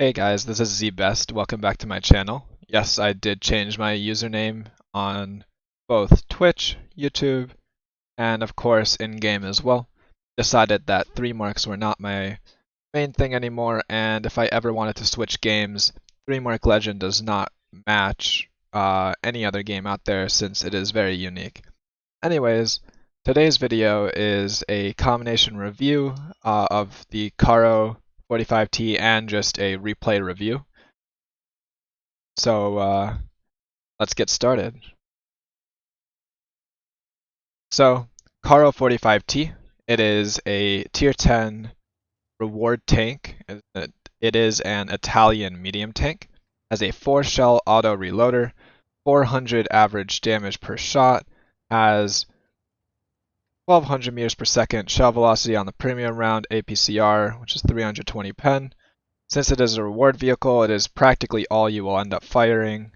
Hey guys, this is ZBest. Welcome back to my channel. Yes, I did change my username on both Twitch, YouTube, and of course in-game as well. Decided that 3 marks were not my main thing anymore, and if I ever wanted to switch games, 3 Mark Legend does not match any other game out there since it is very unique. Anyways, today's video is a combination review of the Carro 45T and just a replay review. So let's get started. So Carro 45T, it is a tier 10 reward tank. It is an Italian medium tank. Has a 4-shell auto reloader, 400 average damage per shot, has 1200 meters per second shell velocity on the premium round APCR, which is 320 pen. Since it is a reward vehicle, it is practically all you will end up firing.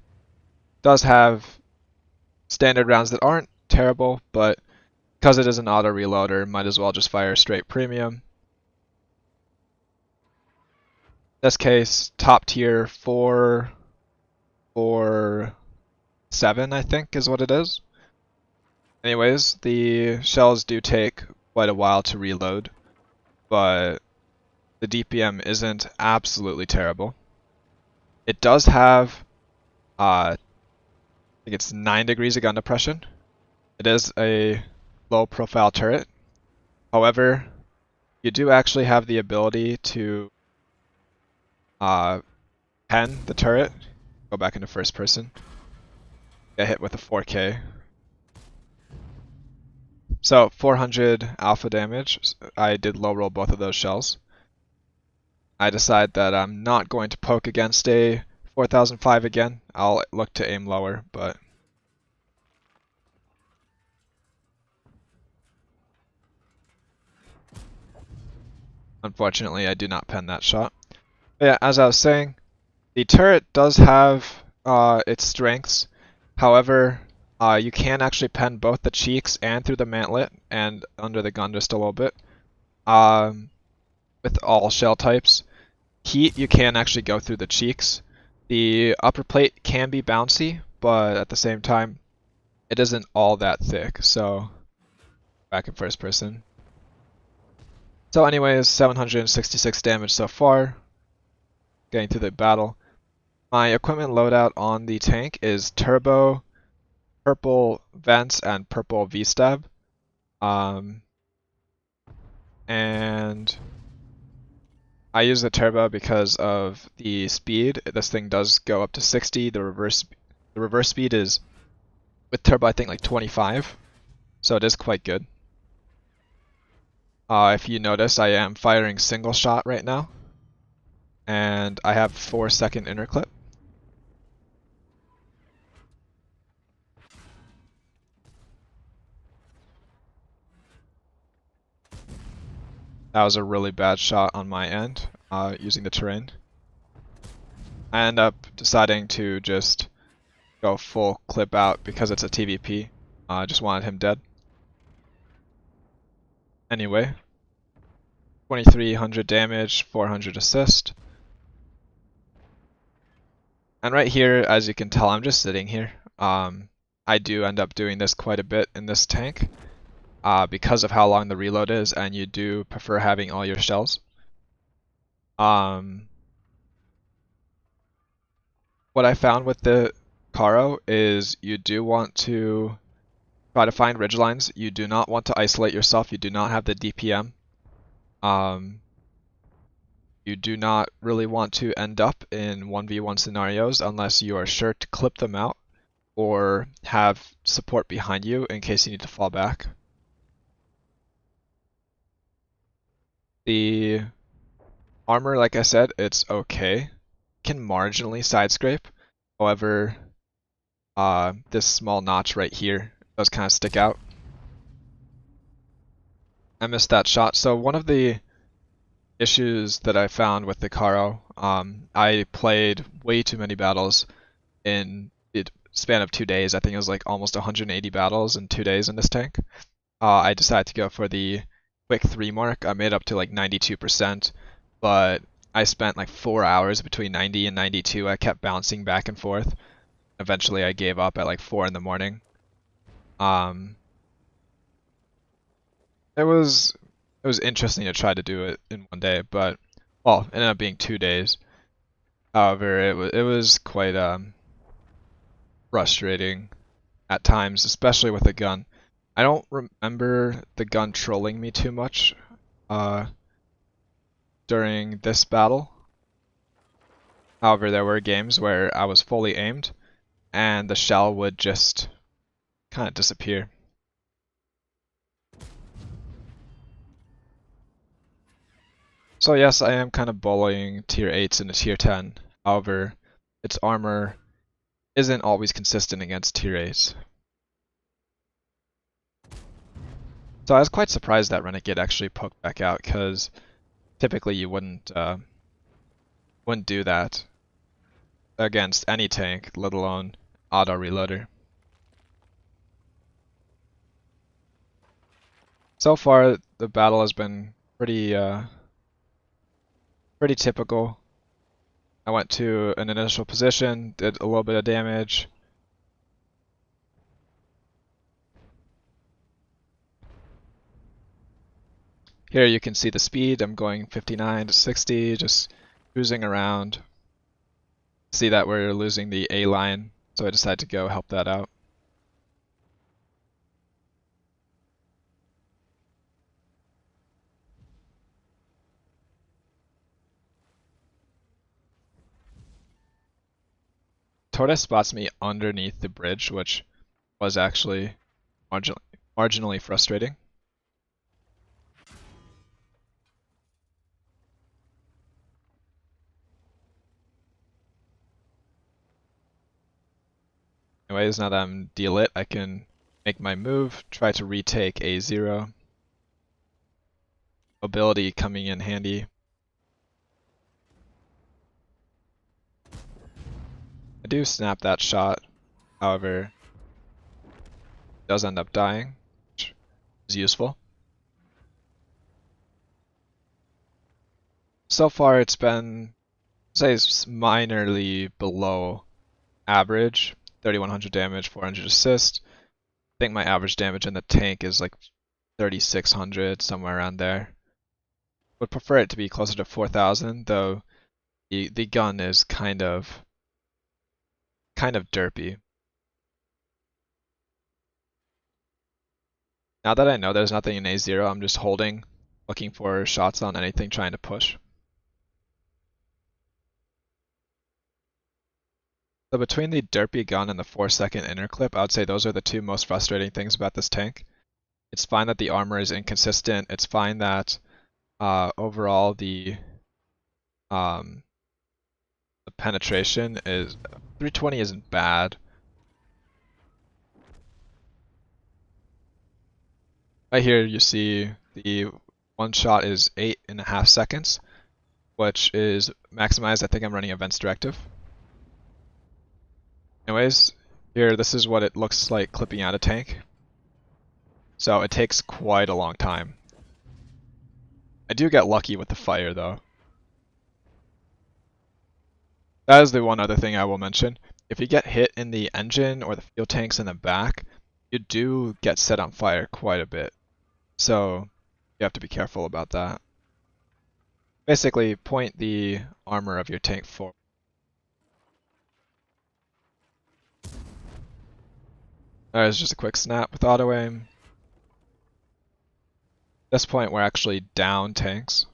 Does have standard rounds that aren't terrible, but because it is an auto reloader, might as well just fire straight premium. In this case, top tier 447, I think is what it is. Anyways, the shells do take quite a while to reload, but the DPM isn't absolutely terrible. It does have, I think it's 9 degrees of gun depression. It is a low profile turret. However, you do actually have the ability to pen the turret, go back into first person, get hit with a 4K. So 400 alpha damage. I did low roll both of those shells. I decide that I'm not going to poke against a 4005 again. I'll look to aim lower, but unfortunately I do not pen that shot. But yeah, as I was saying, the turret does have its strengths. However, you can actually pen both the cheeks and through the mantlet and under the gun just a little bit. With all shell types. Heat, you can actually go through the cheeks. The upper plate can be bouncy, but at the same time, it isn't all that thick. So, back in first person. So anyways, 766 damage so far. Getting through the battle. My equipment loadout on the tank is turbo, purple vents, and purple V-stab. And I use the turbo because of the speed. This thing does go up to 60. The reverse speed is, with turbo, I think like 25. So it is quite good. If you notice, I am firing single shot right now. And I have 4-second interclip. That was a really bad shot on my end, using the terrain. I end up deciding to just go full clip out because it's a TVP. I just wanted him dead. Anyway, 2300 damage, 400 assist. And right here, as you can tell, I'm just sitting here. I do end up doing this quite a bit in this tank. Because of how long the reload is, and you do prefer having all your shells. What I found with the Carro is you do want to try to find ridgelines. You do not want to isolate yourself. You do not have the DPM. You do not really want to end up in 1v1 scenarios unless you are sure to clip them out or have support behind you in case you need to fall back. The armor, like I said, it's okay. Can marginally side scrape. However, this small notch right here does kind of stick out. I missed that shot. So one of the issues that I found with the Carro, I played way too many battles in the span of 2 days. I think it was like almost 180 battles in 2 days in this tank. I decided to go for the quick 3 mark. I made up to like 92%, but I spent like 4 hours between 90 and 92. I kept bouncing back and forth. Eventually I gave up at like 4 in the morning. It was interesting to try to do it in one day, but well, it ended up being 2 days. However, it was quite frustrating at times, especially with a gun. I don't remember the gun trolling me too much during this battle. However, there were games where I was fully aimed and the shell would just kind of disappear. So yes, I am kind of bullying tier 8s into tier 10. However, its armor isn't always consistent against tier 8s. So I was quite surprised that Renegade actually poked back out, because typically you wouldn't do that against any tank, let alone auto reloader. So far, the battle has been pretty typical. I went to an initial position, did a little bit of damage. Here you can see the speed. I'm going 59 to 60, just cruising around. See that we're losing the A line, so I decided to go help that out. Tortoise spots me underneath the bridge, which was actually marginally frustrating. Anyways, now that I'm delit, I can make my move, try to retake A0. Mobility coming in handy. I do snap that shot, however, it does end up dying, which is useful. So far it's been, say, minorly below average. 3100 damage, 400 assist. I think my average damage in the tank is like 3600, somewhere around there. Would prefer it to be closer to 4000, though the gun is kind of derpy. Now that I know there's nothing in A0, I'm just holding, looking for shots on anything trying to push. So between the derpy gun and the 4-second interclip, I would say those are the two most frustrating things about this tank. It's fine that the armor is inconsistent. It's fine that overall the penetration is 320 isn't bad. Right here you see the one shot is 8.5 seconds, which is maximized. I think I'm running events directive. Anyways, here this is what it looks like clipping out a tank. So it takes quite a long time. I do get lucky with the fire though. That is the one other thing I will mention. If you get hit in the engine or the fuel tanks in the back, you do get set on fire quite a bit. So you have to be careful about that. Basically, point the armor of your tank forward. There's just a quick snap with auto aim. At this point, we're actually down tanks.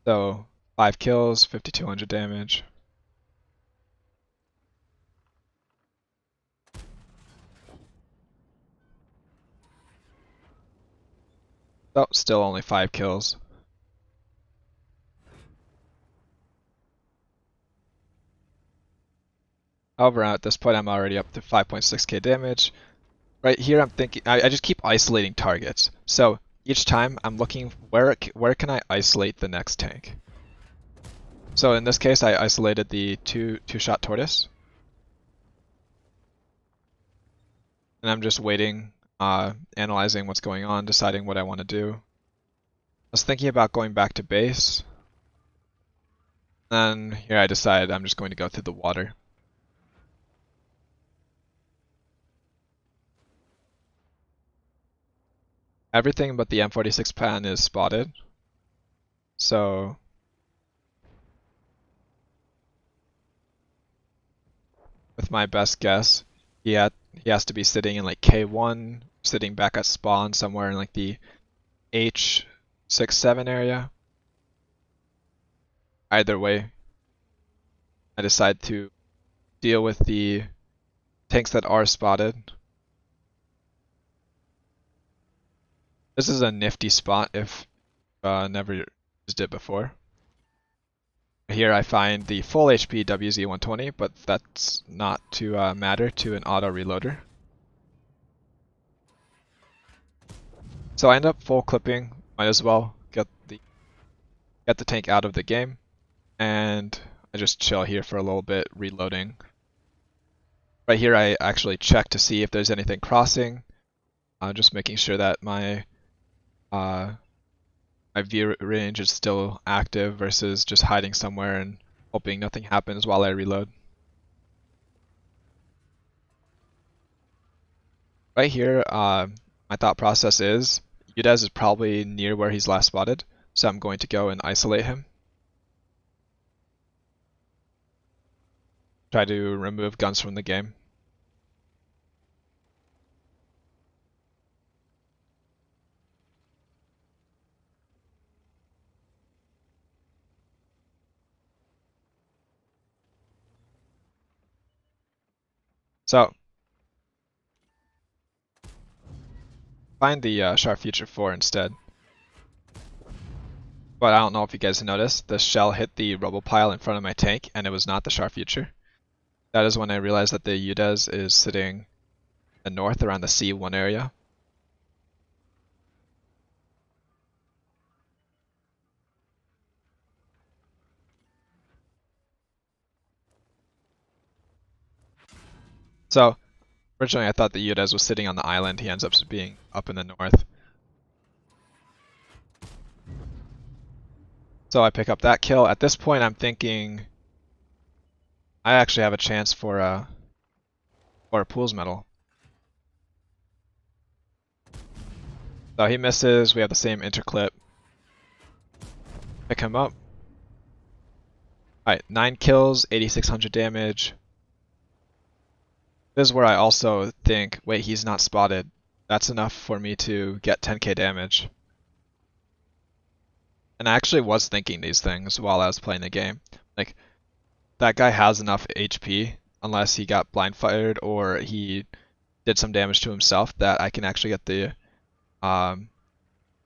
So 5 kills, 5200 damage. Oh, still only 5 kills. However, at this point I'm already up to 5.6k damage. Right here I'm thinking, I just keep isolating targets. So each time I'm looking where can I isolate the next tank. So in this case I isolated the two-shot tortoise. and I'm just waiting, analyzing what's going on, deciding what I want to do. I was thinking about going back to base. Then here I decided I'm just going to go through the water. Everything but the M46 pan is spotted. So with my best guess, he has to be sitting in like K1, sitting back at spawn somewhere in like the H67 area. Either way, I decide to deal with the tanks that are spotted. This is a nifty spot if never used it before. Here I find the full HP WZ-120, but that's not to matter to an auto reloader. So I end up full clipping, might as well get the tank out of the game, and I just chill here for a little bit, reloading. Right here I actually check to see if there's anything crossing, just making sure that my view range is still active versus just hiding somewhere and hoping nothing happens while I reload. Right here, my thought process is Udez is probably near where he's last spotted, so I'm going to go and isolate him. Try to remove guns from the game. So, find the Sharp Future 4 instead. But I don't know if you guys noticed, the shell hit the rubble pile in front of my tank, and it was not the Sharp Future. That is when I realized that the Udez is sitting in the north around the C1 area. So, originally I thought the Udez was sitting on the island, he ends up being up in the north. So I pick up that kill. At this point I'm thinking I actually have a chance for a pools medal. So he misses, we have the same interclip. Pick him up. Alright, 9 kills, 8600 damage. This is where I also think, wait, he's not spotted. That's enough for me to get 10k damage. And I actually was thinking these things while I was playing the game. Like, that guy has enough HP, unless he got blind fired or he did some damage to himself, that I can actually get the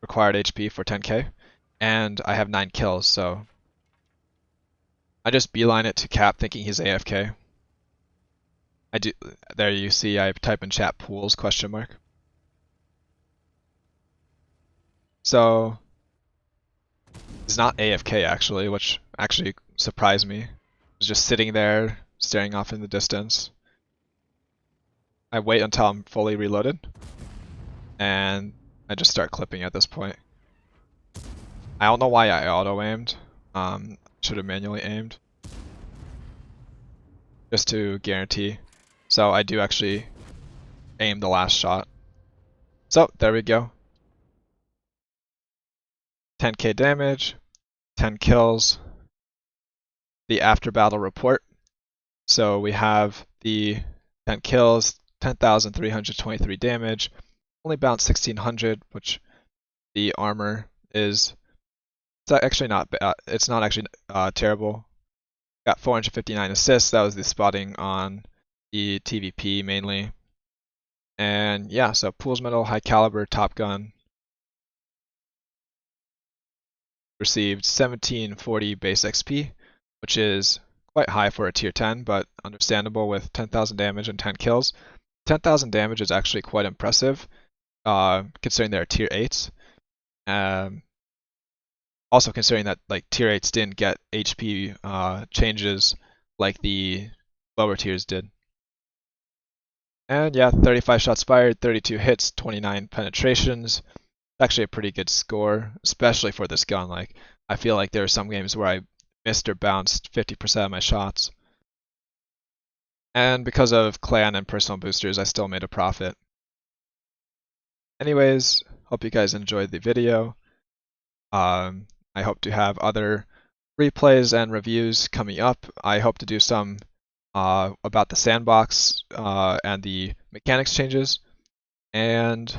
required HP for 10k. And I have 9 kills, so I just beeline it to Cap thinking he's AFK. There you see I type in chat pools question mark. So he's not AFK actually, which actually surprised me. He's just sitting there staring off in the distance. I wait until I'm fully reloaded and I just start clipping at this point. I don't know why I auto aimed. Should have manually aimed just to guarantee. So I do actually aim the last shot. So there we go. 10k damage, 10 kills, the after battle report. So we have the 10 kills, 10,323 damage, only bounced 1600, which the armor is, it's actually not bad. It's not actually terrible. Got 459 assists. That was the spotting on the TVP mainly. And yeah, so pools medal, high caliber, top gun. Received 1740 base XP, which is quite high for a tier 10, but understandable with 10,000 damage and 10 kills. 10,000 damage is actually quite impressive, considering they're tier 8s. Also considering that like tier 8s didn't get HP changes like the lower tiers did. And yeah, 35 shots fired, 32 hits, 29 penetrations. Actually a pretty good score, especially for this gun. Like, I feel like there are some games where I missed or bounced 50% of my shots. And because of clan and personal boosters, I still made a profit. Anyways, hope you guys enjoyed the video. I hope to have other replays and reviews coming up. I hope to do some about the sandbox and the mechanics changes. And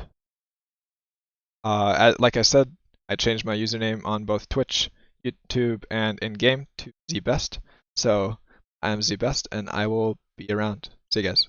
like I said, I changed my username on both Twitch, YouTube, and in-game to ZBest. So I'm ZBest, and I will be around. See you guys.